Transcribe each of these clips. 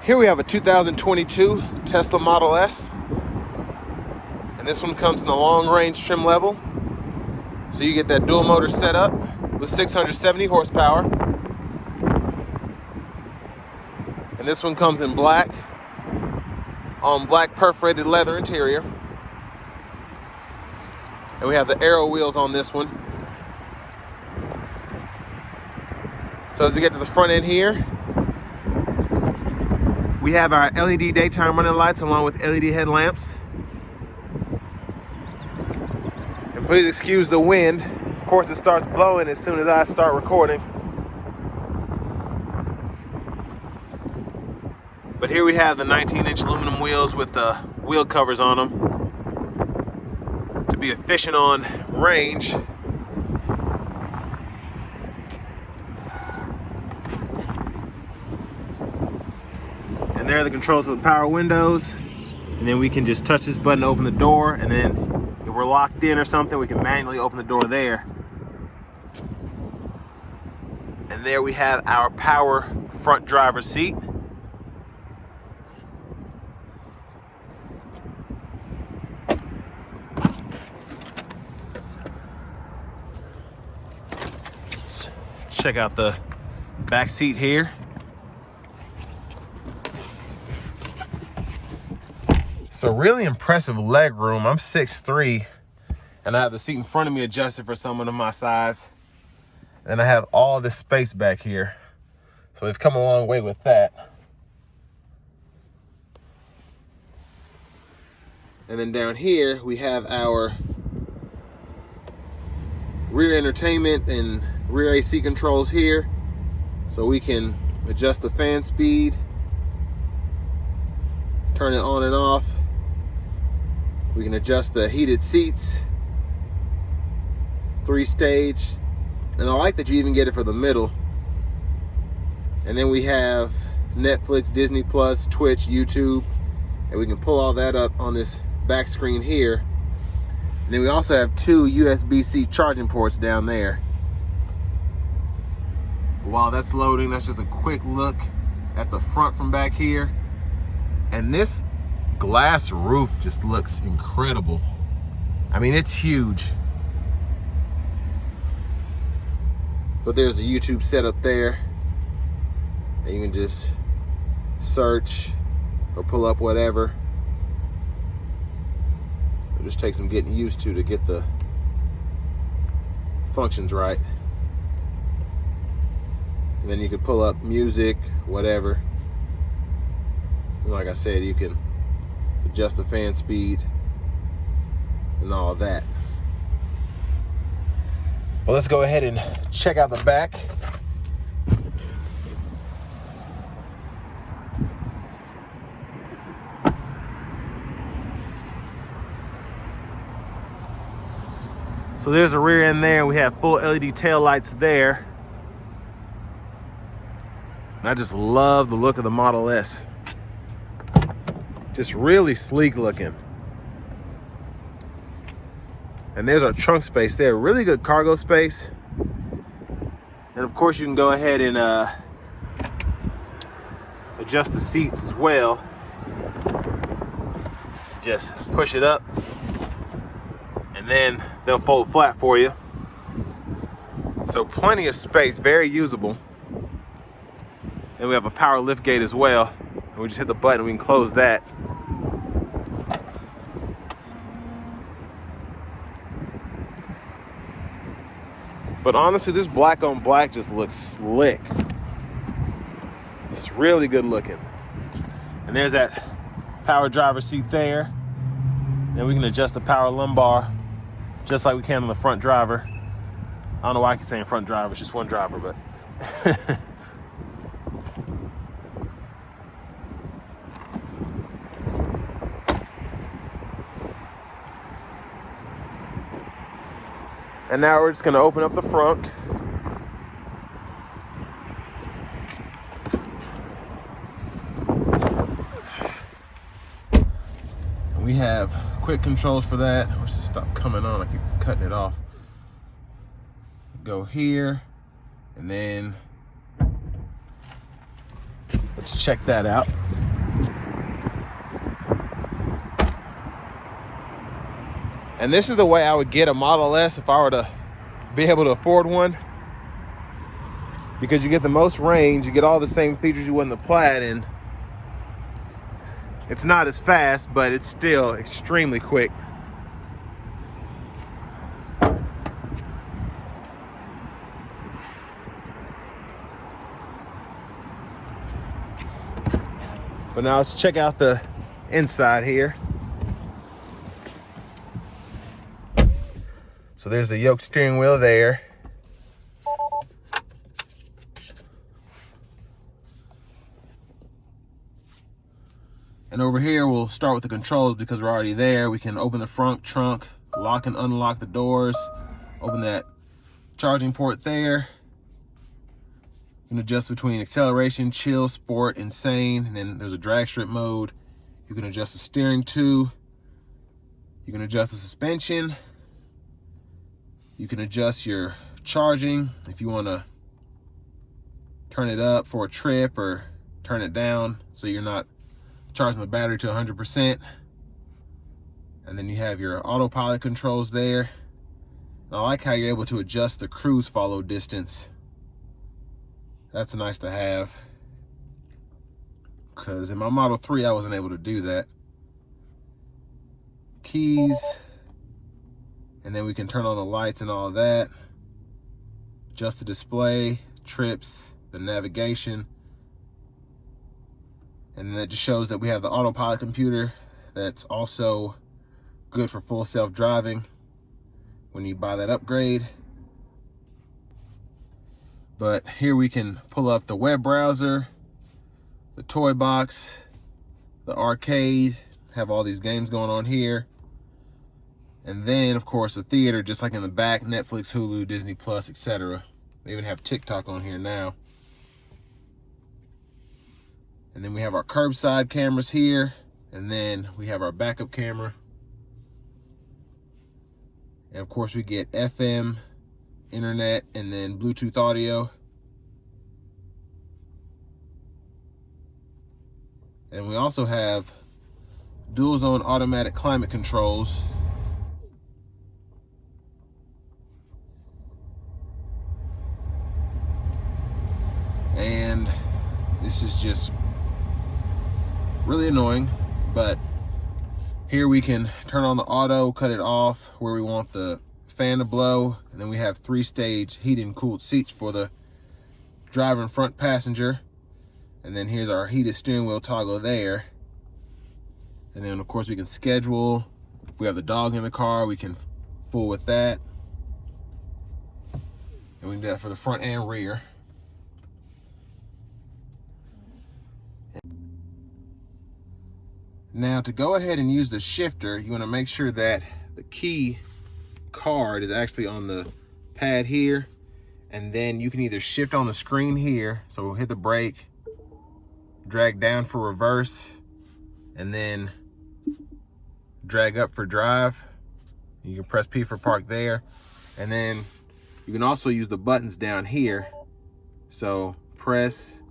Here we have a 2022 Tesla Model S. And this one comes in the long range trim level. So you get that dual motor setup with 670 horsepower. And this one comes in black on black perforated leather interior. And we have the aero wheels on this one. So as we get to the front end here, we have our LED daytime running lights along with LED headlamps. And please excuse the wind. Of course, it starts blowing as soon as I start recording. But here we have the 19-inch aluminum wheels with the wheel covers on them to be efficient on range. And there are the controls for the power windows. And then we can just touch this button to open the door. And then if we're locked in or something, we can manually open the door there. And there we have our power front driver's seat. Let's check out the back seat here. So really impressive leg room. I'm 6'3", and I have the seat in front of me adjusted for someone of my size. And I have all this space back here. So they've come a long way with that. And then down here, we have our rear entertainment and rear AC controls here. So we can adjust the fan speed, turn it on and off. We can adjust the heated seats, 3-stage, and I like that you even get it for the middle. And then we have Netflix, Disney Plus, Twitch, YouTube, and we can pull all that up on this back screen here. And then we also have 2 USB-C charging ports down there. While that's loading, that's just a quick look at the front from back here. And this glass roof just looks incredible. I mean, it's huge. But there's the YouTube setup there. And you can just search or pull up whatever. It'll just take some getting used to get the functions right. And then you can pull up music, whatever. And like I said, you can adjust the fan speed and all of that. Well, let's go ahead and check out the back. So there's the rear end there. We have full LED tail lights there. And I just love the look of the Model S. Just really sleek looking. And there's our trunk space there. Really good cargo space. And of course you can go ahead and adjust the seats as well. Just push it up and then they'll fold flat for you. So plenty of space, very usable. And we have a power lift gate as well. And we just hit the button, we can close that. But honestly, this black on black just looks slick. It's really good looking. And there's that power driver seat there. Then we can adjust the power lumbar just like we can on the front driver. I don't know why I keep saying front driver, it's just one driver, but. And now we're just gonna open up the front. And we have quick controls for that. Let's just stop coming on, I keep cutting it off. Go here, and then let's check that out. And this is the way I would get a Model S if I were to be able to afford one, because you get the most range, you get all the same features you would in the Plaid, and it's not as fast, but it's still extremely quick. But now let's check out the inside here. So there's the yoke steering wheel there. And over here, we'll start with the controls because we're already there. We can open the front trunk, lock and unlock the doors, open that charging port there. You can adjust between acceleration, chill, sport, insane, and then there's a drag strip mode. You can adjust the steering too. You can adjust the suspension. You can adjust your charging if you want to turn it up for a trip or turn it down so you're not charging the battery to 100%. And then you have your autopilot controls there. And I like how you're able to adjust the cruise follow distance. That's nice to have, because in my Model 3 I wasn't able to do that. Keys, and then we can turn on the lights and all of that. Adjust the display, trips, the navigation. And then that just shows that we have the autopilot computer that's also good for full self-driving when you buy that upgrade. But here we can pull up the web browser, the toy box, the arcade, have all these games going on here. And then, of course, the theater, just like in the back, Netflix, Hulu, Disney Plus, etc. They even have TikTok on here now. And then we have our curbside cameras here. And then we have our backup camera. And of course, we get FM, internet, and then Bluetooth audio. And we also have dual zone automatic climate controls. And this is just really annoying, but here we can turn on the auto, cut it off where we want the fan to blow, and then we have 3-stage heated and cooled seats for the driver and front passenger. And then here's our heated steering wheel toggle there. And then of course we can schedule. If we have the dog in the car, we can fool with that. And we can do that for the front and rear. Now to go ahead and use the shifter, you want to make sure that the key card is actually on the pad here, and then you can either shift on the screen here, so we'll hit the brake, drag down for reverse, and then drag up for drive. You can press P for park there, and then you can also use the buttons down here, so press,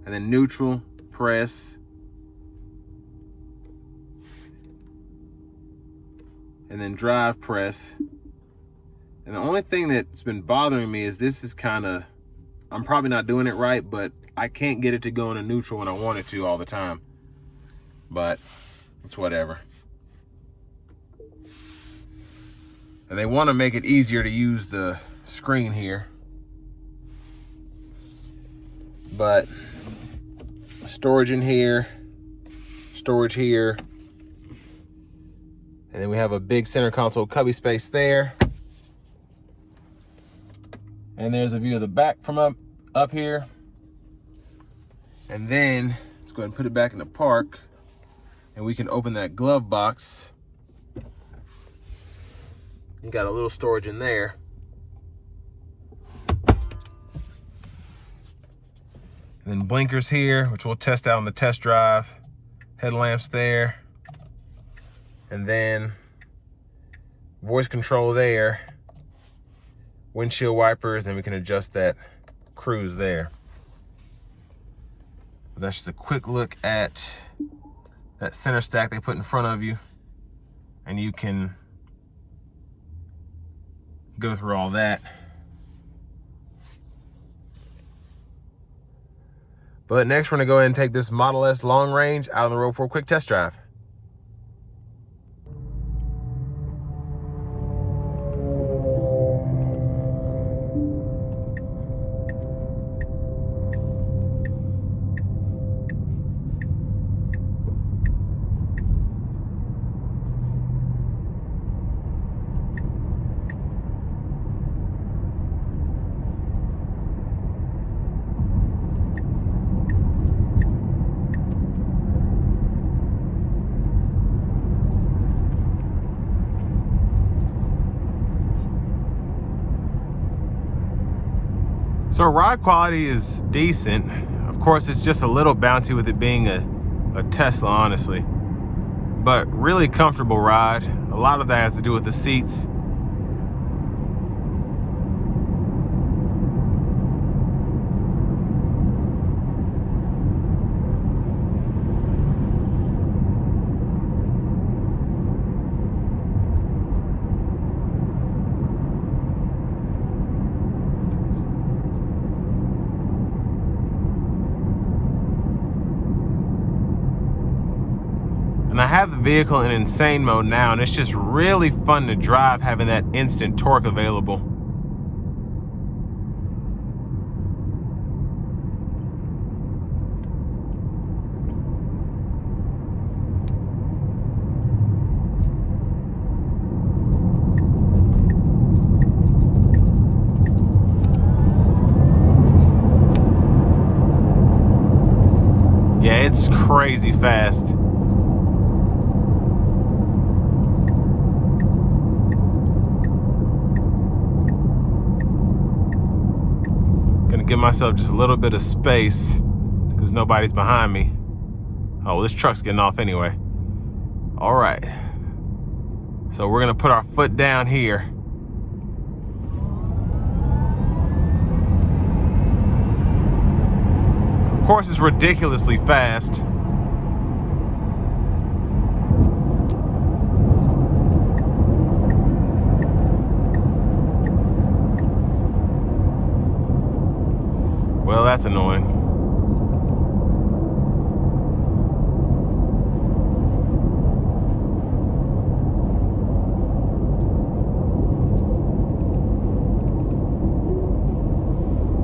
and then neutral, press, and then drive, press. And the only thing that's been bothering me is this is kind of, I'm probably not doing it right, but I can't get it to go into neutral when I want it to all the time. But it's whatever. And they want to make it easier to use the screen here. But storage in here, storage here. And then we have a big center console cubby space there. And there's a view of the back from up here. And then let's go ahead and put it back in the park. And we can open that glove box. You got a little storage in there. And then blinkers here, which we'll test out on the test drive. Headlamps there. And then voice control there. Windshield wipers, and we can adjust that cruise there. But that's just a quick look at that center stack they put in front of you. And you can go through all that. But next, we're gonna go ahead and take this Model S long range out on the road for a quick test drive. So ride quality is decent. Of course, it's just a little bouncy with it being a Tesla, honestly. But really comfortable ride. A lot of that has to do with the seats. And I have the vehicle in insane mode now, and it's just really fun to drive having that instant torque available. Yeah, it's crazy fast. Give myself just a little bit of space because nobody's behind me. Oh, this truck's getting off anyway. All right. So we're gonna put our foot down here. Of course, it's ridiculously fast. Well, that's annoying.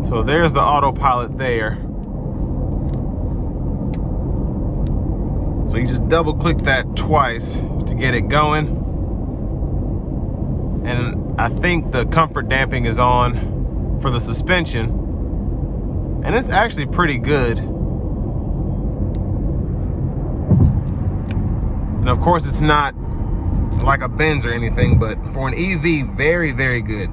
So there's the autopilot there. So you just double click that twice to get it going. And I think the comfort damping is on for the suspension. And it's actually pretty good. And of course, it's not like a Benz or anything, but for an EV, very, very good.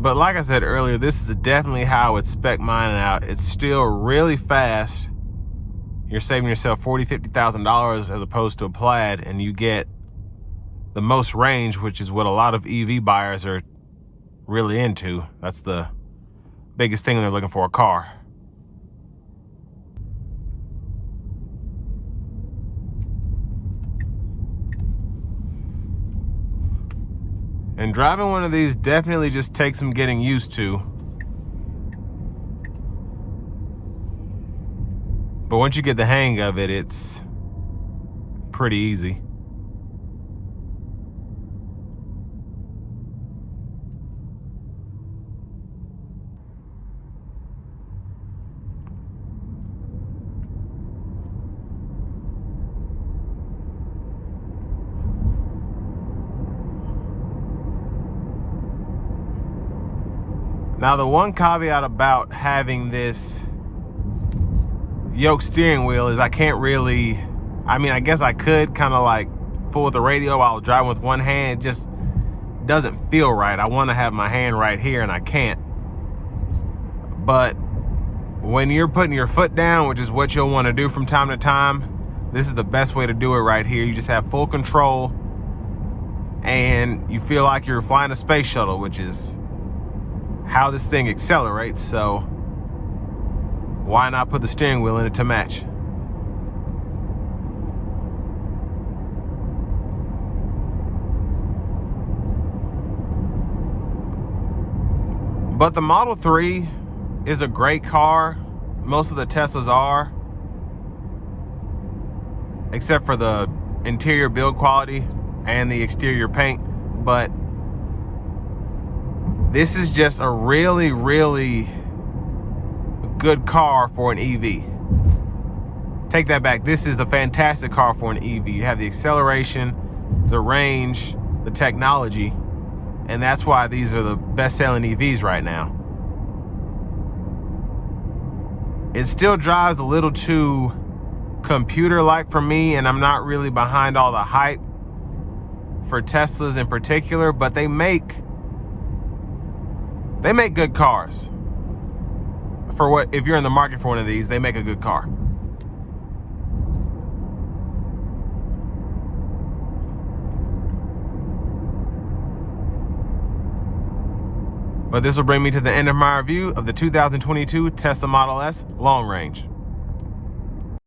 But like I said earlier, this is definitely how I would spec mine out. It's still really fast. You're saving yourself $40,000, $50,000 as opposed to a Plaid, and you get the most range, which is what a lot of EV buyers are really into. That's the biggest thing when they're looking for a car. And driving one of these definitely just takes some getting used to. But once you get the hang of it, it's pretty easy. Now, the one caveat about having this yoke steering wheel is I can't really, I mean, I guess I could kind of like fool with the radio while driving with one hand. It just doesn't feel right. I want to have my hand right here and I can't. But when you're putting your foot down, which is what you'll want to do from time to time, this is the best way to do it right here. You just have full control and you feel like you're flying a space shuttle, which is how this thing accelerates. So why not put the steering wheel in it to match? But the Model 3 is a great car. Most of the Teslas are, except for the interior build quality and the exterior paint. But this is just a really, really good car for an EV. Take that back. This is a fantastic car for an EV. You have the acceleration, the range, the technology, and that's why these are the best-selling EVs right now. It still drives a little too computer-like for me, and I'm not really behind all the hype for Teslas in particular, but they make good cars. For what, if you're in the market for one of these, they make a good car. But this will bring me to the end of my review of the 2022 Tesla Model S long range.